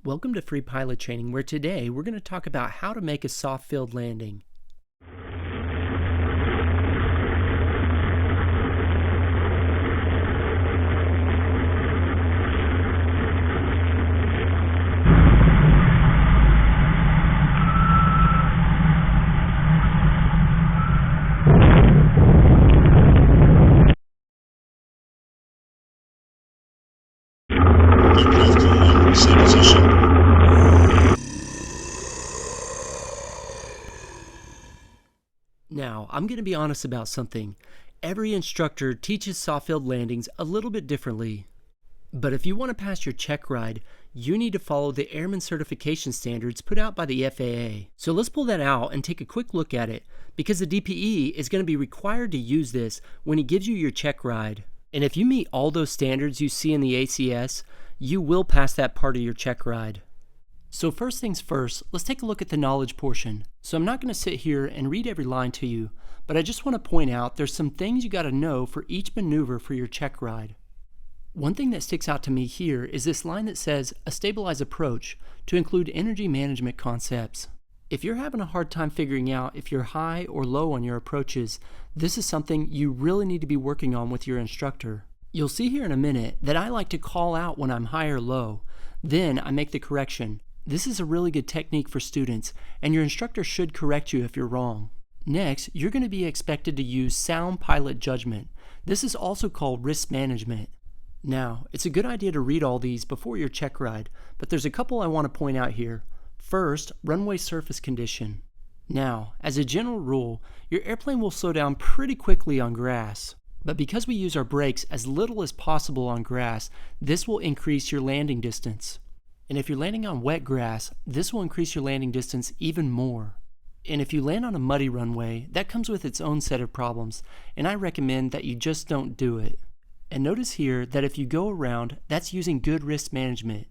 Welcome to Free Pilot Training, where today we're going to talk about how to make a soft field landing. Now, I'm going to be honest about something. Every instructor teaches soft field landings a little bit differently. But if you want to pass your check ride, you need to follow the AIRMAN certification standards put out by the FAA. So let's pull that out and take a quick look at it, because the DPE is going to be required to use this when he gives you your check ride. And if you meet all those standards you see in the ACS, you will pass that part of your check ride. So first things first, let's take a look at the knowledge portion. So I'm not going to sit here and read every line to you, but I just want to point out there's some things you got to know for each maneuver for your check ride. One thing that sticks out to me here is this line that says a stabilized approach to include energy management concepts. If you're having a hard time figuring out if you're high or low on your approaches, this is something you really need to be working on with your instructor. You'll see here in a minute that I like to call out when I'm high or low. Then I make the correction. This is a really good technique for students, and your instructor should correct you if you're wrong. Next, you're going to be expected to use sound pilot judgment. This is also called risk management. Now, it's a good idea to read all these before your check ride, but there's a couple I want to point out here. First, runway surface condition. Now, as a general rule, your airplane will slow down pretty quickly on grass. But because we use our brakes as little as possible on grass, this will increase your landing distance. And if you're landing on wet grass, this will increase your landing distance even more. And if you land on a muddy runway, that comes with its own set of problems, and I recommend that you just don't do it. And notice here that if you go around, that's using good risk management.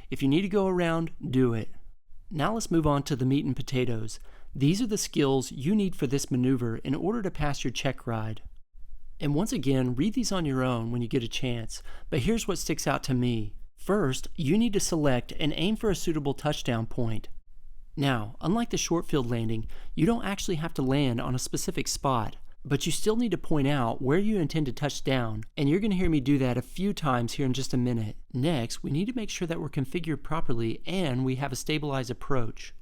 If you need to go around, do it. Now let's move on to the meat and potatoes. These are the skills you need for this maneuver in order to pass your check ride. And once again, read these on your own when you get a chance, but here's what sticks out to me. First, you need to select and aim for a suitable touchdown point. Now, unlike the short field landing, you don't actually have to land on a specific spot, but you still need to point out where you intend to touch down, and you're going to hear me do that a few times here in just a minute. Next, we need to make sure that we're configured properly and we have a stabilized approach.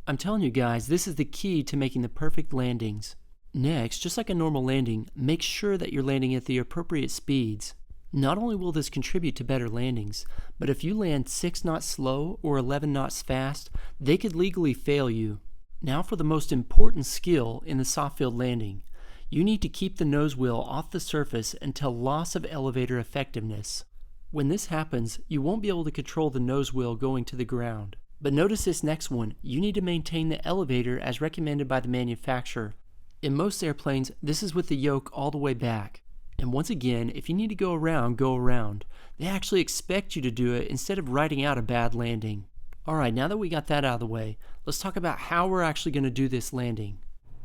I'm telling you guys, this is the key to making the perfect landings. Next, just like a normal landing, make sure that you're landing at the appropriate speeds. Not only will this contribute to better landings, but if you land 6 knots slow or 11 knots fast, they could legally fail you. Now for the most important skill in the soft field landing. You need to keep the nose wheel off the surface until loss of elevator effectiveness. When this happens, you won't be able to control the nose wheel going to the ground. But notice this next one. You need to maintain the elevator as recommended by the manufacturer. In most airplanes, this is with the yoke all the way back. And once again, if you need to go around, go around. They actually expect you to do it instead of writing out a bad landing. Alright, now that we got that out of the way, let's talk about how we're actually going to do this landing.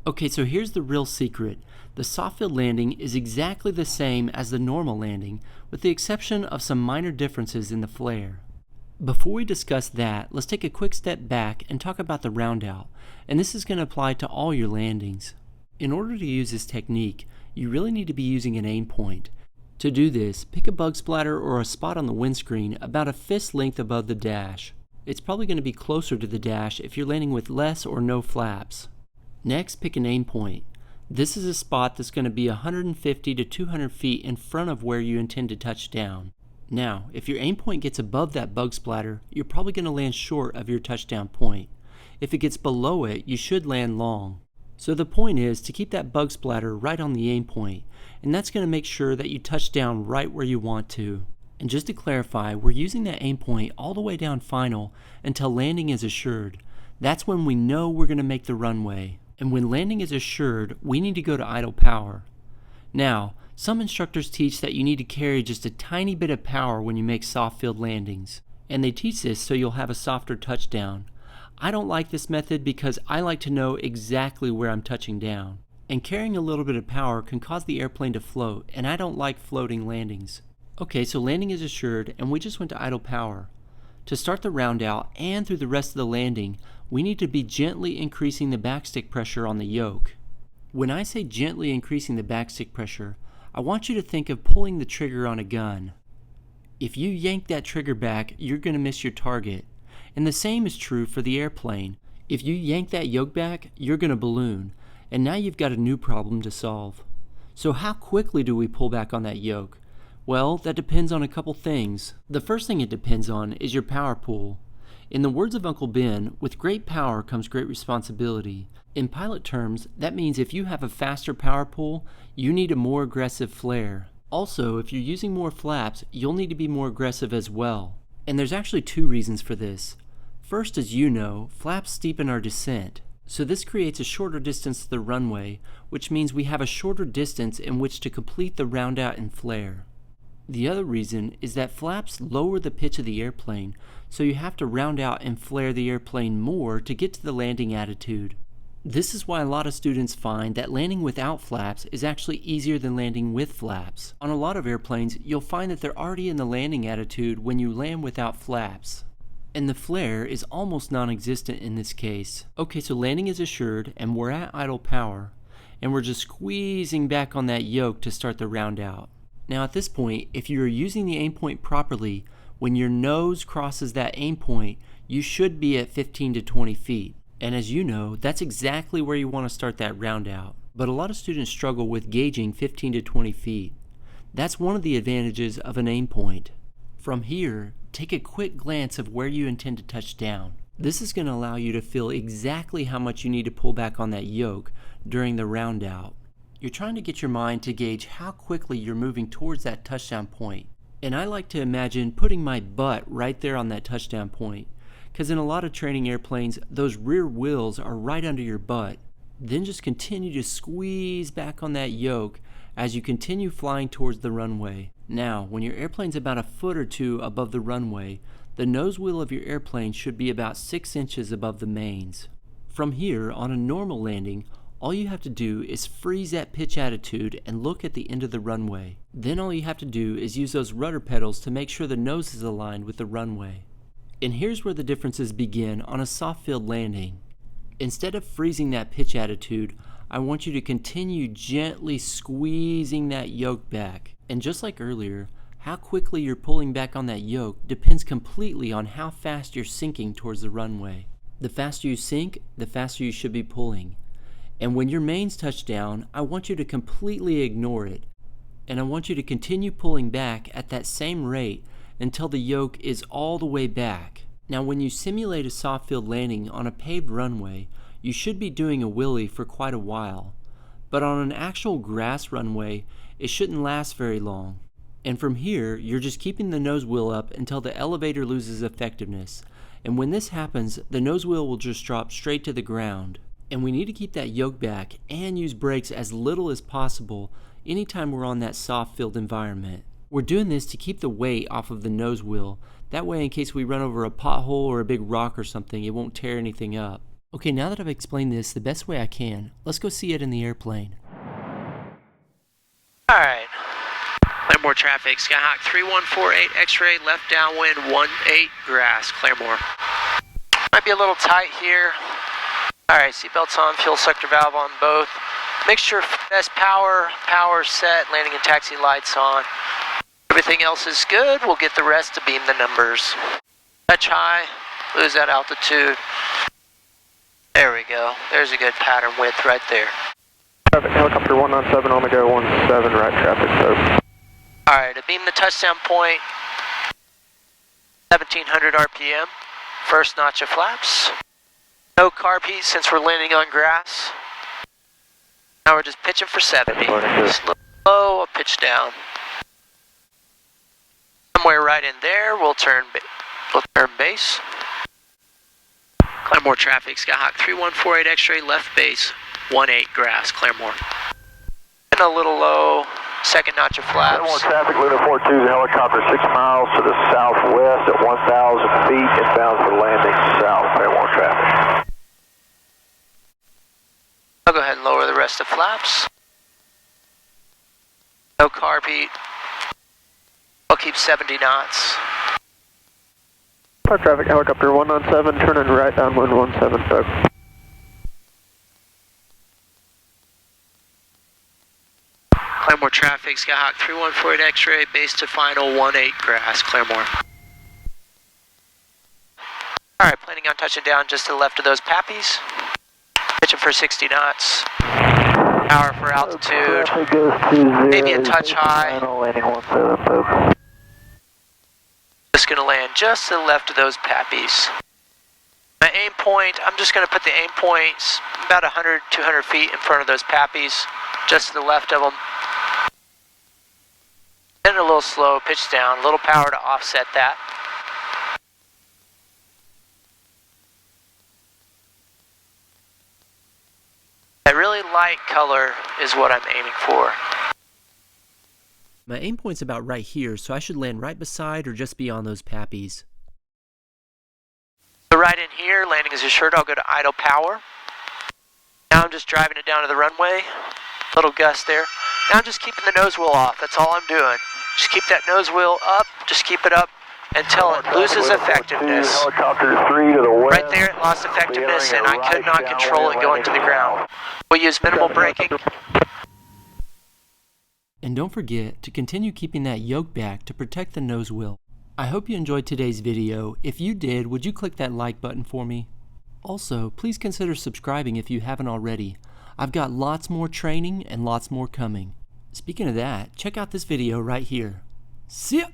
Okay, so here's the real secret. The soft field landing is exactly the same as the normal landing, with the exception of some minor differences in the flare. Before we discuss that, let's take a quick step back and talk about the round out, and this is going to apply to all your landings. In order to use this technique, you really need to be using an aim point. To do this, pick a bug splatter or a spot on the windscreen about a fist's length above the dash. It's probably going to be closer to the dash if you're landing with less or no flaps. Next, pick an aim point. This is a spot that's going to be 150 to 200 feet in front of where you intend to touch down. Now, if your aim point gets above that bug splatter, you're probably going to land short of your touchdown point. If it gets below it, you should land long. So the point is to keep that bug splatter right on the aim point, and that's going to make sure that you touch down right where you want to. And just to clarify, we're using that aim point all the way down final until landing is assured. That's when we know we're going to make the runway. And when landing is assured, we need to go to idle power. Now, some instructors teach that you need to carry just a tiny bit of power when you make soft field landings. And they teach this so you'll have a softer touchdown. I don't like this method because I like to know exactly where I'm touching down. And carrying a little bit of power can cause the airplane to float, and I don't like floating landings. Okay, so landing is assured, and we just went to idle power. To start the round out and through the rest of the landing, we need to be gently increasing the backstick pressure on the yoke. When I say gently increasing the backstick pressure, I want you to think of pulling the trigger on a gun. If you yank that trigger back, you're going to miss your target. And the same is true for the airplane. If you yank that yoke back, you're going to balloon. And now you've got a new problem to solve. So how quickly do we pull back on that yoke? Well, that depends on a couple things. The first thing it depends on is your power pool. In the words of Uncle Ben, with great power comes great responsibility. In pilot terms, that means if you have a faster power pool, you need a more aggressive flare. Also, if you're using more flaps, you'll need to be more aggressive as well. And there's actually two reasons for this. First, as you know, flaps steepen our descent. So this creates a shorter distance to the runway, which means we have a shorter distance in which to complete the round out and flare. The other reason is that flaps lower the pitch of the airplane, so you have to round out and flare the airplane more to get to the landing attitude. This is why a lot of students find that landing without flaps is actually easier than landing with flaps. On a lot of airplanes, you'll find that they're already in the landing attitude when you land without flaps. And the flare is almost non-existent in this case. Okay, so landing is assured and we're at idle power, and we're just squeezing back on that yoke to start the round out. Now at this point, if you are using the aim point properly, when your nose crosses that aim point, you should be at 15 to 20 feet. And as you know, that's exactly where you want to start that round out. But a lot of students struggle with gauging 15 to 20 feet. That's one of the advantages of an aim point. From here, take a quick glance of where you intend to touch down. This is going to allow you to feel exactly how much you need to pull back on that yoke during the round out. You're trying to get your mind to gauge how quickly you're moving towards that touchdown point. And I like to imagine putting my butt right there on that touchdown point, because in a lot of training airplanes, those rear wheels are right under your butt. Then just continue to squeeze back on that yoke as you continue flying towards the runway. Now, when your airplane's about a foot or two above the runway, the nose wheel of your airplane should be about 6 inches above the mains. From here, on a normal landing, all you have to do is freeze that pitch attitude and look at the end of the runway. Then all you have to do is use those rudder pedals to make sure the nose is aligned with the runway. And here's where the differences begin on a soft field landing. Instead of freezing that pitch attitude, I want you to continue gently squeezing that yoke back. And just like earlier, how quickly you're pulling back on that yoke depends completely on how fast you're sinking towards the runway. The faster you sink, the faster you should be pulling. And when your mains touch down, I want you to completely ignore it. And I want you to continue pulling back at that same rate until the yoke is all the way back. Now when you simulate a soft field landing on a paved runway, you should be doing a wheelie for quite a while. But on an actual grass runway, it shouldn't last very long. And from here, you're just keeping the nose wheel up until the elevator loses effectiveness. And when this happens, the nose wheel will just drop straight to the ground. And we need to keep that yoke back and use brakes as little as possible anytime we're on that soft field environment. We're doing this to keep the weight off of the nose wheel. That way, in case we run over a pothole or a big rock or something, it won't tear anything up. Okay, now that I've explained this the best way I can, let's go see it in the airplane. Alright, Claremore traffic, Skyhawk 3148, X-ray, left downwind, 18 grass, Claremore. Might be a little tight here. Alright, seatbelts on, fuel selector valve on both. Mixture best power set, landing and taxi lights on. Everything else is good, we'll get the rest to beam the numbers. Touch high, lose that altitude. There we go, there's a good pattern width right there. Traffic, helicopter 197, Omega 17, right traffic, so. Alright, to beam the touchdown point, 1700 RPM, first notch of flaps. No carb heat since we're landing on grass. Now we're just pitching for 70. Slow, pitch down. Somewhere right in there, we'll turn base. Claremore traffic, Skyhawk 3148 X-ray, left base, 18 grass, Claremore. And a little low, second notch of flaps. Claremore traffic, Luna 42, helicopter 6 miles to the southwest at 1,000 feet, inbound for landing south, Claremore traffic. I'll go ahead and lower the rest of flaps. No carb heat. I'll keep 70 knots. Park traffic, helicopter 197, turning right downwind 17, Doug. Claremore traffic, Skyhawk 3148 X-ray, base to final 18 grass, Claremore. Alright, planning on touching down just to the left of those pappies. Pitching for 60 knots. Power for altitude. Maybe a touch high. Just going to land just to the left of those pappies. My aim point, I'm just going to put the aim points about 100, 200 feet in front of those pappies, just to the left of them. And a little slow, pitch down, a little power to offset that. A really light color is what I'm aiming for. My aim point's about right here, so I should land right beside or just beyond those pappies. So right in here, landing as assured, I'll go to idle power. Now I'm just driving it down to the runway. Little gust there. Now I'm just keeping the nose wheel off. That's all I'm doing. Just keep that nose wheel up. Just keep it up until it loses effectiveness. Helicopter 3 to the west. Right there, it lost effectiveness, and I could not control it going to the ground. We'll use minimal braking. And don't forget to continue keeping that yoke back to protect the nose wheel. I hope you enjoyed today's video. If you did, would you click that like button for me? Also, please consider subscribing if you haven't already. I've got lots more training and lots more coming. Speaking of that, check out this video right here. See ya!